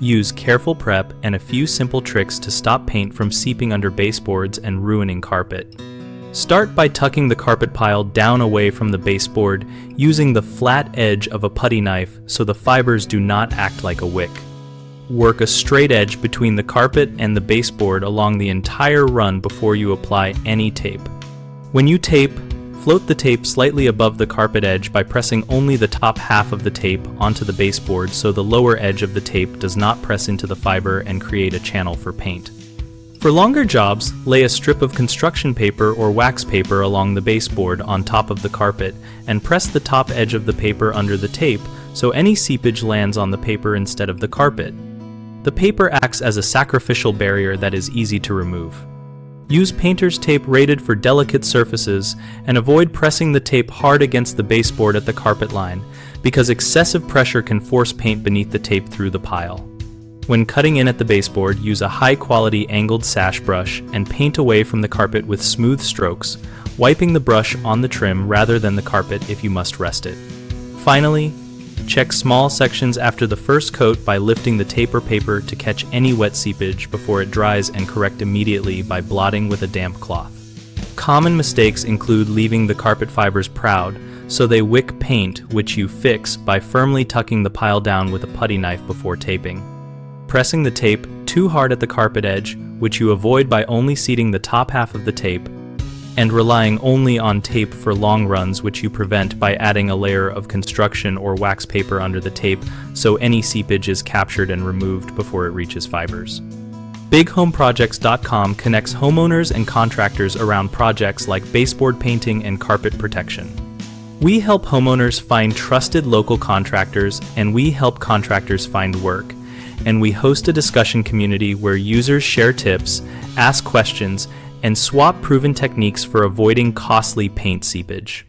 Use careful prep and a few simple tricks to stop paint from seeping under baseboards and ruining carpet. Start by tucking the carpet pile down away from the baseboard using the flat edge of a putty knife so the fibers do not act like a wick. Work a straight edge between the carpet and the baseboard along the entire run before you apply any tape. When you tape, float the tape slightly above the carpet edge by pressing only the top half of the tape onto the baseboard so the lower edge of the tape does not press into the fiber and create a channel for paint. For longer jobs, lay a strip of construction paper or wax paper along the baseboard on top of the carpet and press the top edge of the paper under the tape so any seepage lands on the paper instead of the carpet. The paper acts as a sacrificial barrier that is easy to remove. Use painter's tape rated for delicate surfaces and avoid pressing the tape hard against the baseboard at the carpet line because excessive pressure can force paint beneath the tape through the pile. When cutting in at the baseboard, use a high-quality angled sash brush and paint away from the carpet with smooth strokes, wiping the brush on the trim rather than the carpet if you must rest it. Finally, check small sections after the first coat by lifting the tape or paper to catch any wet seepage before it dries and correct immediately by blotting with a damp cloth. Common mistakes include leaving the carpet fibers proud, so they wick paint, which you fix by firmly tucking the pile down with a putty knife before taping. Pressing the tape too hard at the carpet edge, which you avoid by only seating the top half of the tape, and relying only on tape for long runs, which you prevent by adding a layer of construction or wax paper under the tape so any seepage is captured and removed before it reaches fibers. BigHomeProjects.com connects homeowners and contractors around projects like baseboard painting and carpet protection. We help homeowners find trusted local contractors, and we help contractors find work. And we host a discussion community where users share tips, ask questions, and swap proven techniques for avoiding costly paint seepage.